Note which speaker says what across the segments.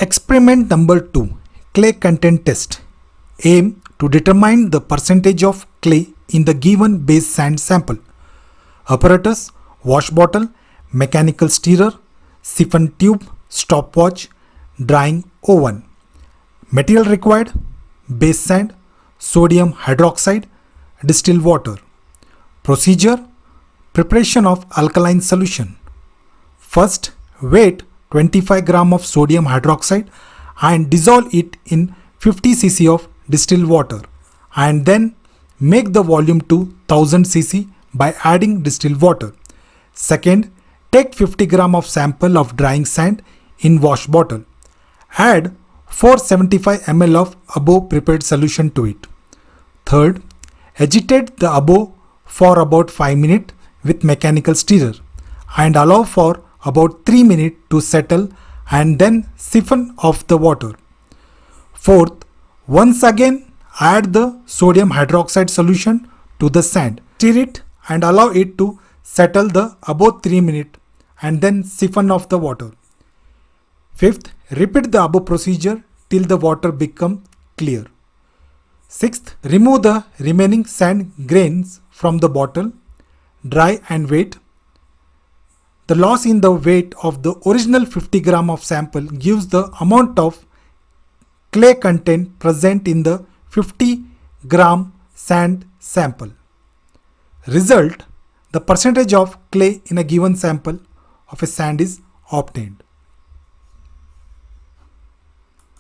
Speaker 1: Experiment number 2, clay content test. Aim to determine the percentage of clay in the given base sand sample. Apparatus: wash bottle, mechanical stirrer, siphon tube, stopwatch, drying oven. Material required: base sand, sodium hydroxide, distilled water. Procedure: preparation of alkaline solution. First, weight 25 gram of sodium hydroxide and dissolve it in 50 cc of distilled water, and then make the volume to 1000 cc by adding distilled water. Second, take 50 gram of sample of drying sand in wash bottle. Add 475 ml of above prepared solution to it. Third, agitate the above for about 5 minutes with mechanical stirrer and allow for about 3 minutes to settle and then siphon off the water. Fourth, once again add the sodium hydroxide solution to the sand. Stir it and allow it to settle the above 3 minutes and then siphon off the water. Fifth, repeat the above procedure till the water becomes clear. Sixth, remove the remaining sand grains from the bottle, dry and wait. The loss in the weight of the original 50 gram of sample gives the amount of clay content present in the 50 gram sand sample. Result: the percentage of clay in a given sample of a sand is obtained.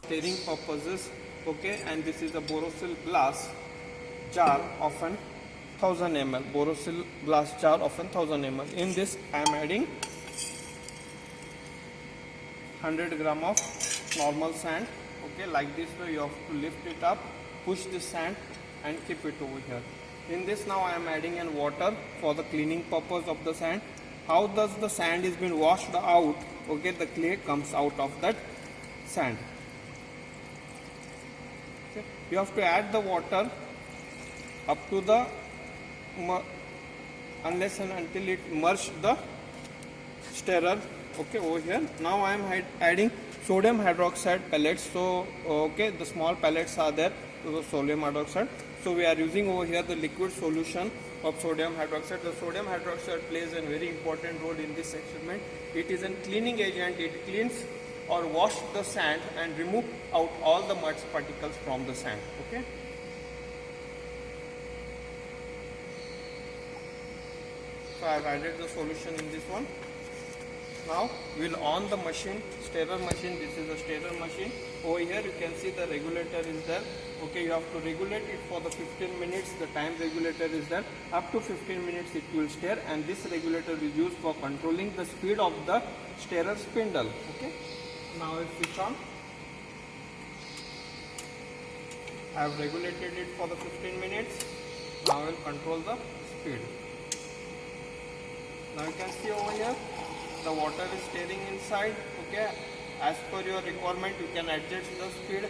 Speaker 2: Stirring purposes, okay, and this is a Borosil glass jar of 1000 ml. Borosil glass jar of 1000 ml. In this I am adding 100 gram of normal sand. Okay, like this way you have to lift it up, push the sand and keep it over here. In this now I am adding in water for the cleaning purpose of the sand. How does the sand is been washed out? Okay, the clay comes out of that sand. Okay. You have to add the water up to the unless and until it merge the stirrer. Okay, over here now I am adding sodium hydroxide pellets. So okay, the small pellets are there to the sodium hydroxide. So we are using over here the liquid solution of sodium hydroxide. The sodium hydroxide plays a very important role in this experiment. It is a cleaning agent. It cleans or wash the sand and remove out all the mud particles from the sand. Okay. So I have added the solution in this one. Now we will on the machine, stirrer machine. This is a stirrer machine. Over here you can see the regulator is there. Okay, you have to regulate it for the 15 minutes. The time regulator is there. Up to 15 minutes it will stir, and this regulator is used for controlling the speed of the stirrer spindle. Okay. Now I switch on. I have regulated it for the 15 minutes. Now I will control the speed. Now you can see over here the water is stirring inside. Okay, as per your requirement you can adjust the speed.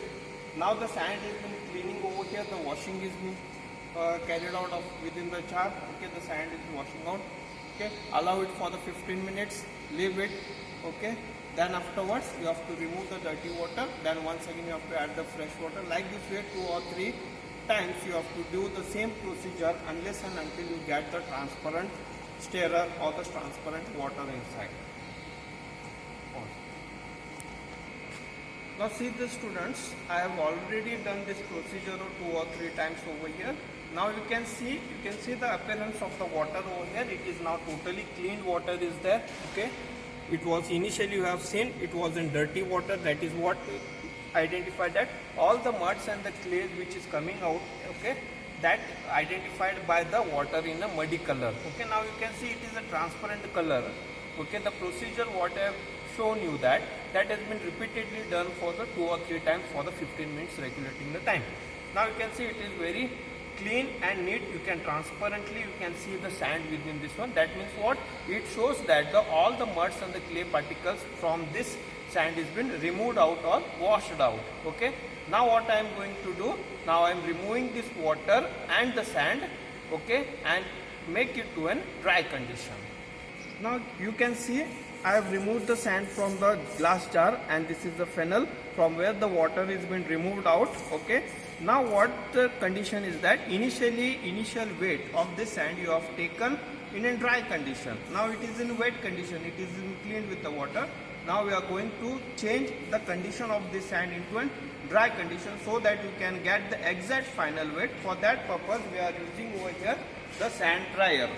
Speaker 2: Now the sand is been cleaning over here. The washing is being carried out of within the jar. Okay, the sand is washing out. Okay, allow it for the 15 minutes. Leave it. Okay, then afterwards you have to remove the dirty water. Then once again you have to add the fresh water. Like this way 2 or 3 times you have to do the same procedure unless and until you get the transparent stirrer or the transparent water inside. Now see the students, I have already done this procedure 2 or 3 times over here. Now you can see the appearance of the water over here. It is now totally clean water is there. Okay, it was initially you have seen it was in dirty water. That is what identified that all the muds and the clays which is coming out. Okay, that identified by the water in a muddy color. Okay, now you can see it is a transparent color. Okay, the procedure what I have shown you that has been repeatedly done for the 2 or 3 times for the 15 minutes regulating the time. Now you can see it is very clean and neat. You can transparently you can see the sand within this one. That means what? It shows that all the muds and the clay particles from this sand is been removed out or washed out. Okay. Now what I am going to do? Now I am removing this water and the sand. Okay, and make it to a dry condition. Now you can see I have removed the sand from the glass jar, and this is the funnel from where the water is being removed out. Okay. Now what the condition is that initial weight of this sand you have taken in a dry condition. Now it is in wet condition, it is in cleaned with the water. Now we are going to change the condition of this sand into a dry condition so that you can get the exact final weight. For that purpose we are using over here the sand dryer.